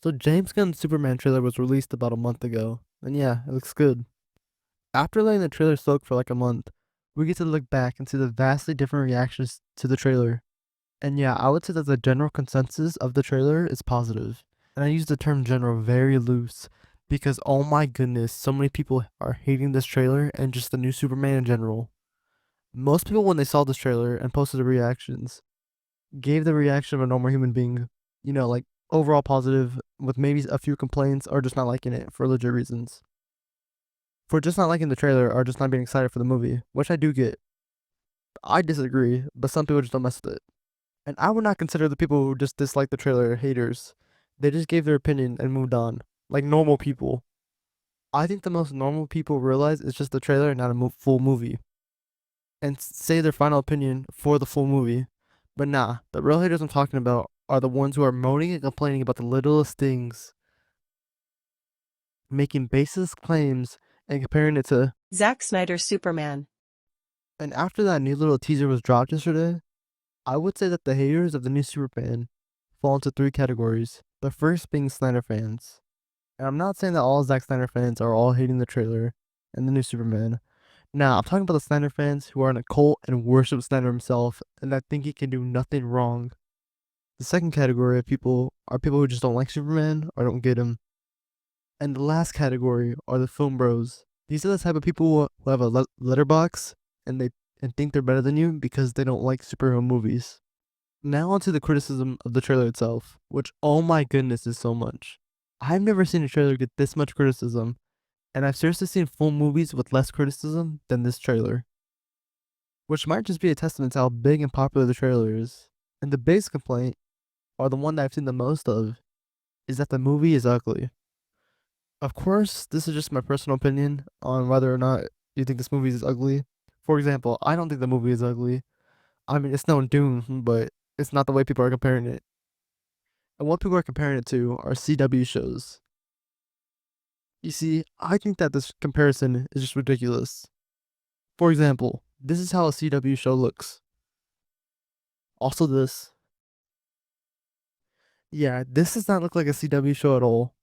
So James Gunn's Superman trailer was released about a month ago, and yeah, it looks good. After letting the trailer soak for like a month, we get to look back and see the vastly different reactions to the trailer. And yeah, I would say that the general consensus of the trailer is positive. And I use the term general very loose because oh my goodness, so many people are hating this trailer and just the new Superman in general. Most people, when they saw this trailer and posted the reactions, gave the reaction of a normal human being, like overall positive with maybe a few complaints or just not liking it for legit reasons. For just not liking the trailer or just not being excited for the movie, which I do get. I disagree, but some people just don't mess with it. And I would not consider the people who just dislike the trailer haters. They just gave their opinion and moved on, like normal people. I think the most normal people realize it's just the trailer and not a full movie, and say their final opinion for the full movie. But nah, the real haters I'm talking about are the ones who are moaning and complaining about the littlest things, making baseless claims and comparing it to. Zack Snyder's Superman. And after that new little teaser was dropped yesterday, I would say that the haters of the new Superman fall into three categories. The first being Snyder fans. And I'm not saying that all Zack Snyder fans are all hating the trailer and the new Superman. Now, I'm talking about the Snyder fans who are in a cult and worship Snyder himself and that think he can do nothing wrong. The second category of people are people who just don't like Superman or don't get him. And the last category are the film bros. These are the type of people who have a letterbox and they and think they're better than you because they don't like superhero movies. Now onto the criticism of the trailer itself, which oh my goodness is so much. I've never seen a trailer get this much criticism, and I've seriously seen full movies with less criticism than this trailer. Which might just be a testament to how big and popular the trailer is. And the biggest complaint, or the one that I've seen the most of, is that the movie is ugly. Of course, this is just my personal opinion on whether or not you think this movie is ugly. For example, I don't think the movie is ugly. I mean, it's no Doom, but it's not the way people are comparing it. And what people are comparing it to are CW shows. You see, I think that this comparison is just ridiculous. For example, this is how a CW show looks. Also, this. Yeah, this does not look like a CW show at all.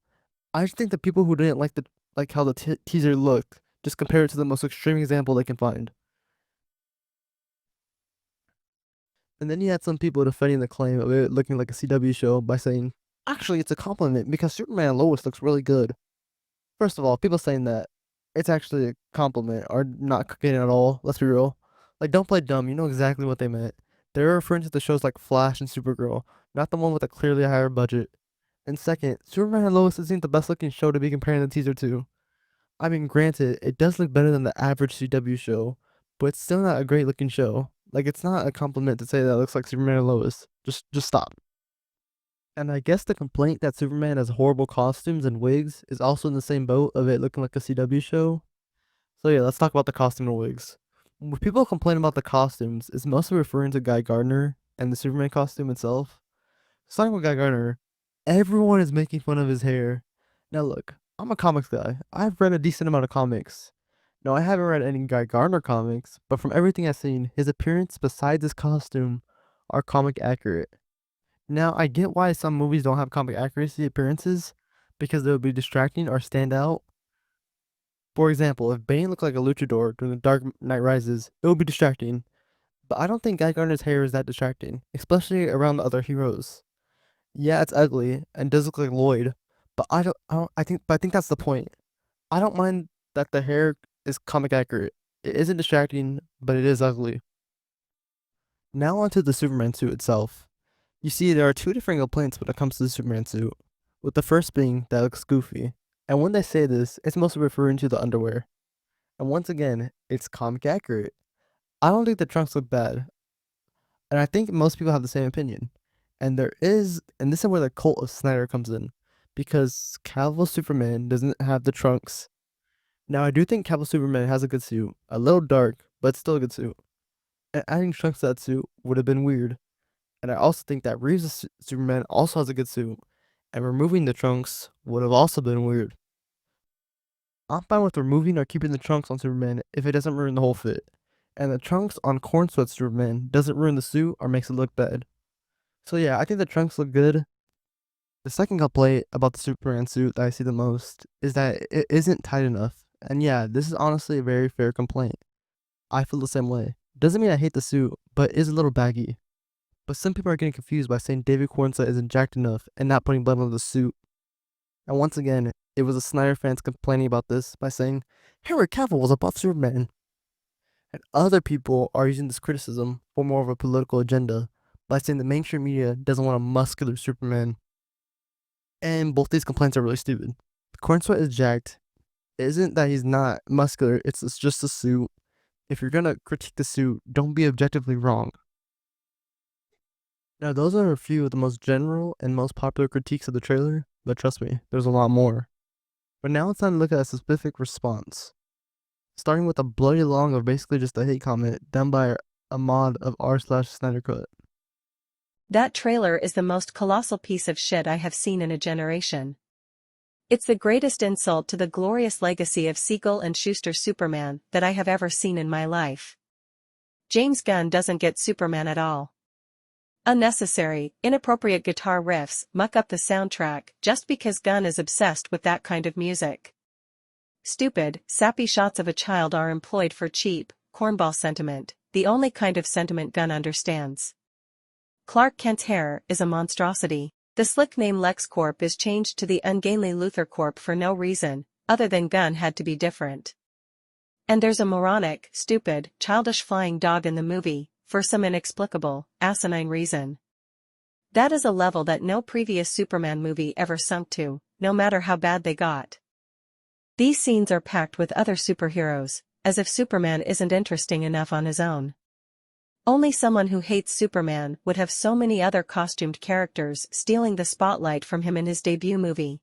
I just think the people who didn't like how the teaser looked just compare it to the most extreme example they can find. And then you had some people defending the claim of it looking like a CW show by saying, actually, it's a compliment because Superman and Lois looks really good. First of all, people saying that it's actually a compliment are not cooking at all. Let's be real. Like, don't play dumb. You know exactly what they meant. They're referring to the shows like Flash and Supergirl, not the one with a clearly higher budget. And second, Superman and Lois isn't the best looking show to be comparing the teaser to. I mean, granted, it does look better than the average CW show, but it's still not a great looking show. Like, it's not a compliment to say that it looks like Superman and Lois. Just stop. And I guess the complaint that Superman has horrible costumes and wigs is also in the same boat of it looking like a CW show. So yeah, let's talk about the costume and wigs. When people complain about the costumes, it's mostly referring to Guy Gardner and the Superman costume itself. Starting with Guy Gardner, everyone is making fun of his hair. Now look, I'm a comics guy. I've read a decent amount of comics. No, I haven't read any Guy Gardner comics, but from everything I've seen, his appearance besides his costume are comic accurate. Now, I get why some movies don't have comic accuracy appearances because they would be distracting or stand out. For example, if Bane looked like a luchador during The Dark Knight Rises, it would be distracting. But I don't think Guy Gardner's hair is that distracting, especially around the other heroes. Yeah, it's ugly and does look like Lloyd, but I think that's the point. I don't mind that the hair is comic accurate. It isn't distracting, but it is ugly. Now onto the Superman suit itself. You see, there are two different complaints when it comes to the Superman suit, with the first being that it looks goofy. And when they say this, it's mostly referring to the underwear. And once again, it's comic accurate. I don't think the trunks look bad, and I think most people have the same opinion. And this is where the cult of Snyder comes in, because Cavill Superman doesn't have the trunks. Now, I do think Cavill Superman has a good suit, a little dark, but still a good suit. And adding trunks to that suit would have been weird. And I also think that Reeves' Superman also has a good suit, and removing the trunks would have also been weird. I'm fine with removing or keeping the trunks on Superman if it doesn't ruin the whole fit. And the trunks on Corn Sweat Superman doesn't ruin the suit or makes it look bad. So yeah, I think the trunks look good, The second complaint about the Superman suit that I see the most is that it isn't tight enough. And yeah, this is honestly a very fair complaint. I feel the same way. Doesn't mean I hate the suit, but it is a little baggy. But some people are getting confused by saying David Cornsett isn't jacked enough and not putting blood on the suit. And once again, it was the Snyder fans complaining about this by saying Henry Cavill was a buff Superman. And other people are using this criticism for more of a political agenda by saying the mainstream media doesn't want a muscular Superman. And both these complaints are really stupid. Cornsett is jacked. It isn't that he's not muscular, it's just a suit. If you're gonna critique the suit, don't be objectively wrong. Now, those are a few of the most general and most popular critiques of the trailer, but trust me, there's a lot more. But now it's time to look at a specific response, starting with a bloody long of basically just a hate comment done by a mod of r/Snyder Cut. That trailer is the most colossal piece of shit I have seen in a generation. It's the greatest insult to the glorious legacy of Siegel and Schuster's Superman that I have ever seen in my life. James Gunn doesn't get Superman at all. Unnecessary, inappropriate guitar riffs muck up the soundtrack just because Gunn is obsessed with that kind of music. Stupid, sappy shots of a child are employed for cheap, cornball sentiment, the only kind of sentiment Gunn understands. Clark Kent's hair is a monstrosity. The slick name LexCorp is changed to the ungainly Luthor Corp for no reason, other than Gunn had to be different. And there's a moronic, stupid, childish flying dog in the movie, for some inexplicable, asinine reason. That is a level that no previous Superman movie ever sunk to, no matter how bad they got. These scenes are packed with other superheroes, as if Superman isn't interesting enough on his own. Only someone who hates Superman would have so many other costumed characters stealing the spotlight from him in his debut movie.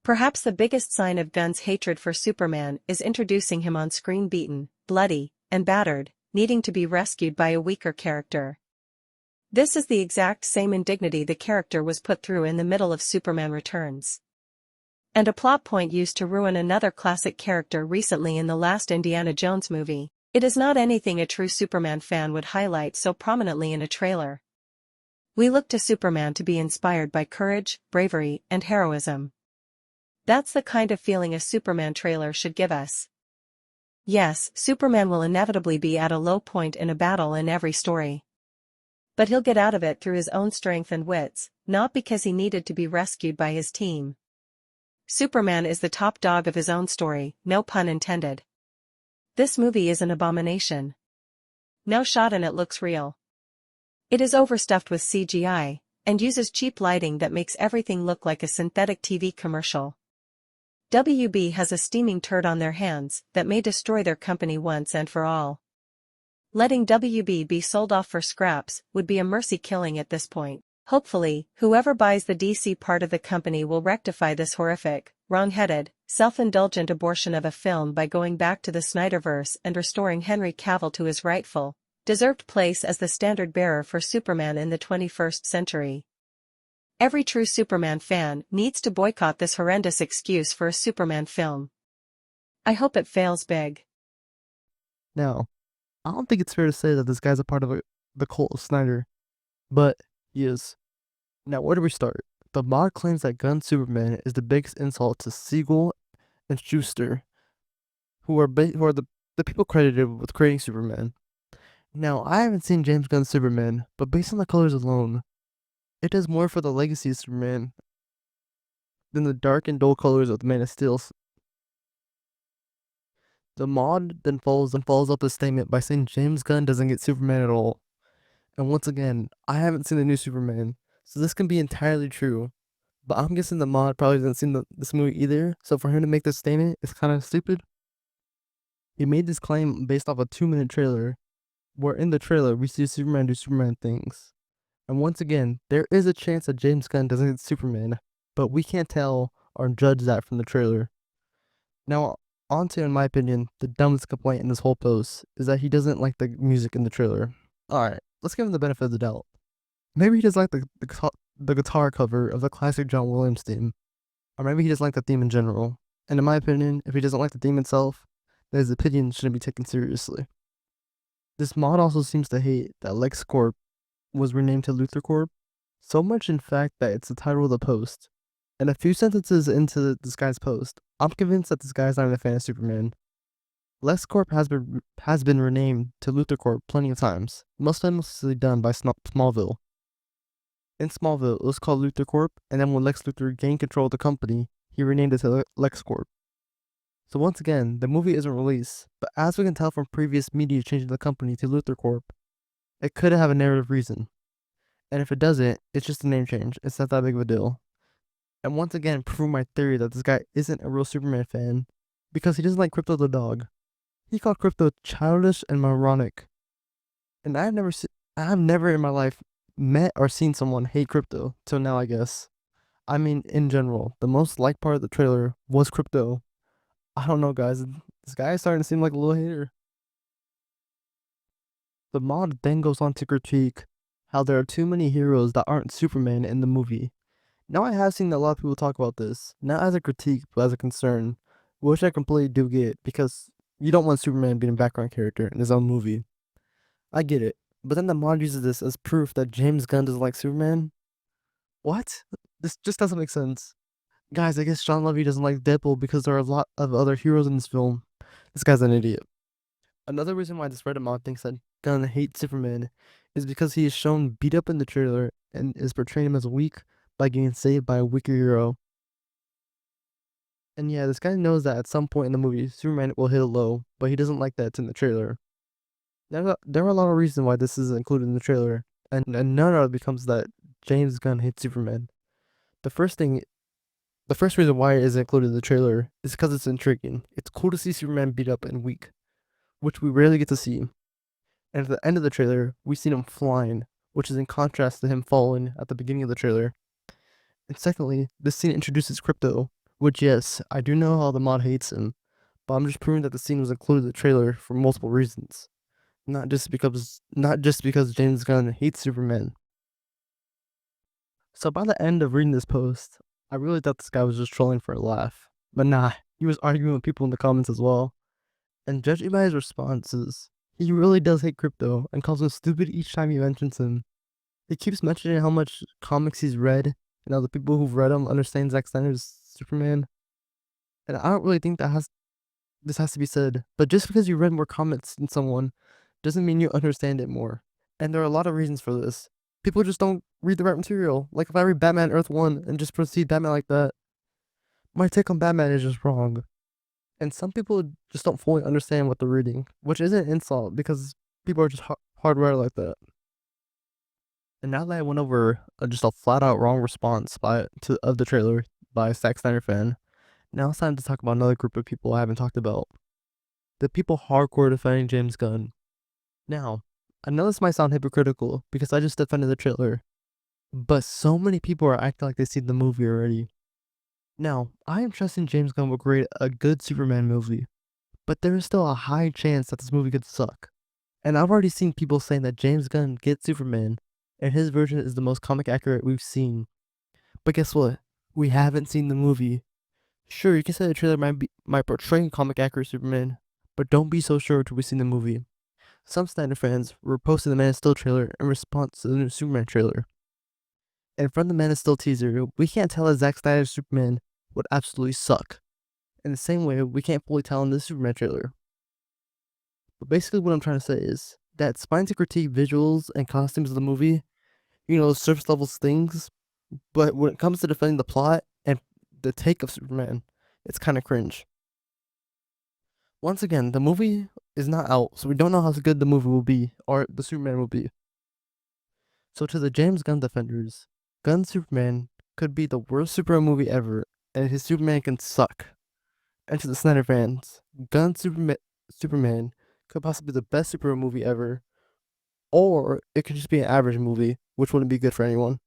Perhaps the biggest sign of Gunn's hatred for Superman is introducing him on screen beaten, bloody, and battered, needing to be rescued by a weaker character. This is the exact same indignity the character was put through in the middle of Superman Returns. And a plot point used to ruin another classic character recently in the last Indiana Jones movie. It is not anything a true Superman fan would highlight so prominently in a trailer. We look to Superman to be inspired by courage, bravery, and heroism. That's the kind of feeling a Superman trailer should give us. Yes, Superman will inevitably be at a low point in a battle in every story. But he'll get out of it through his own strength and wits, not because he needed to be rescued by his team. Superman is the top dog of his own story, no pun intended. This movie is an abomination. No shot in it looks real. It is overstuffed with CGI, and uses cheap lighting that makes everything look like a synthetic TV commercial. WB has a steaming turd on their hands that may destroy their company once and for all. Letting WB be sold off for scraps would be a mercy killing at this point. Hopefully, whoever buys the DC part of the company will rectify this horrific, wrong-headed, self-indulgent abortion of a film by going back to the Snyderverse and restoring Henry Cavill to his rightful, deserved place as the standard-bearer for Superman in the 21st century. Every true Superman fan needs to boycott this horrendous excuse for a Superman film. I hope it fails big. Now, I don't think it's fair to say that this guy's a part of the cult of Snyder, but he is. Now, where do we start? The mod claims that Gunn's Superman is the biggest insult to Siegel and Schuster, who are the people credited with creating Superman. Now, I haven't seen James Gunn's Superman, but based on the colors alone, it does more for the legacy of Superman than the dark and dull colors of the Man of Steel. The mod then follows up the statement by saying James Gunn doesn't get Superman at all. And once again, I haven't seen the new Superman, so this can be entirely true. But I'm guessing the mod probably hasn't seen this movie either, so for him to make this statement is kind of stupid. He made this claim based off a 2-minute trailer, where in the trailer we see Superman do Superman things. And once again, there is a chance that James Gunn doesn't get Superman, but we can't tell or judge that from the trailer. Now, onto, in my opinion, the dumbest complaint in this whole post is that he doesn't like the music in the trailer. Alright, let's give him the benefit of the doubt. Maybe he doesn't like the guitar cover of the classic John Williams theme, or maybe he doesn't like the theme in general. And in my opinion, if he doesn't like the theme itself, then his opinion shouldn't be taken seriously. This mod also seems to hate that LexCorp was renamed to Luthor Corp, So much, in fact, that it's the title of the post. And a few sentences into this guy's post, I'm convinced that this guy's not even a fan of Superman. LexCorp has been renamed to LuthorCorp plenty of times, most famously done by Smallville. In Smallville, it was called LuthorCorp, and then when Lex Luthor gained control of the company, he renamed it to LexCorp. So once again, the movie isn't released, but as we can tell from previous media changing the company to LuthorCorp, it could have a narrative reason. And if it doesn't, it's just a name change. It's not that big of a deal. And once again, prove my theory that this guy isn't a real Superman fan because he doesn't like Crypto the dog. He called Crypto childish and moronic. And I've never in my life met or seen someone hate Crypto till now, I guess. I mean, in general, the most liked part of the trailer was Crypto. I don't know, guys. This guy is starting to seem like a little hater. The mod then goes on to critique how there are too many heroes that aren't Superman in the movie. Now, I have seen a lot of people talk about this, not as a critique, but as a concern, which I completely do get, because you don't want Superman being a background character in his own movie. I get it. But then the mod uses this as proof that James Gunn doesn't like Superman? What? This just doesn't make sense. Guys, I guess Sean Levy doesn't like Deadpool because there are a lot of other heroes in this film. This guy's an idiot. Another reason why this Reddit mod thinks that Gunn hates Superman is because he is shown beat up in the trailer and is portraying him as weak by getting saved by a weaker hero. And yeah, this guy knows that at some point in the movie, Superman will hit a low, but he doesn't like that it's in the trailer. There are a lot of reasons why this is included in the trailer, and none of it becomes that James Gunn hates Superman. The first thing, the first reason why it is included in the trailer is because it's intriguing. It's cool to see Superman beat up and weak, which we rarely get to see. And at the end of the trailer, we see him flying, which is in contrast to him falling at the beginning of the trailer. And secondly, this scene introduces Crypto, which yes, I do know how the mod hates him, but I'm just proving that the scene was included in the trailer for multiple reasons. Not just because James Gunn hates Superman. So by the end of reading this post, I really thought this guy was just trolling for a laugh. But nah, he was arguing with people in the comments as well. And judging by his responses, he really does hate Crypto and calls him stupid each time he mentions him. He keeps mentioning how much comics he's read and how the people who've read them understand Zack Snyder's Superman. And I don't really think this has to be said. But just because you read more comics than someone doesn't mean you understand it more. And there are a lot of reasons for this. People just don't read the right material. Like if I read Batman Earth 1 and just proceed Batman like that, my take on Batman is just wrong. And some people just don't fully understand what they're reading, which isn't an insult because people are just hardwired like that. And now that I went over just a flat out wrong response of the trailer by a Zack Snyder fan, now it's time to talk about another group of people I haven't talked about. The people hardcore defending James Gunn. Now, I know this might sound hypocritical because I just defended the trailer, but so many people are acting like they've seen the movie already. Now, I am trusting James Gunn will create a good Superman movie, but there is still a high chance that this movie could suck. And I've already seen people saying that James Gunn gets Superman, and his version is the most comic accurate we've seen. But guess what? We haven't seen the movie. Sure, you can say the trailer might portray comic accurate Superman, but don't be so sure until we've seen the movie. Some Snyder fans were posting the Man of Steel trailer in response to the new Superman trailer. And from the Man of Steel teaser, we can't tell that Zack Snyder's Superman would absolutely suck. In the same way, we can't fully tell in the Superman trailer. But basically what I'm trying to say is that it's fine to critique visuals and costumes of the movie, surface level things, but when it comes to defending the plot and the take of Superman, it's kind of cringe. Once again, the movie is not out, so we don't know how good the movie will be, or the Superman will be. So to the James Gunn defenders, Gunn's Superman could be the worst Superman movie ever, and his Superman can suck. And to the Snyder fans, Gunn's Superman could possibly be the best Superman movie ever, or it could just be an average movie, which wouldn't be good for anyone.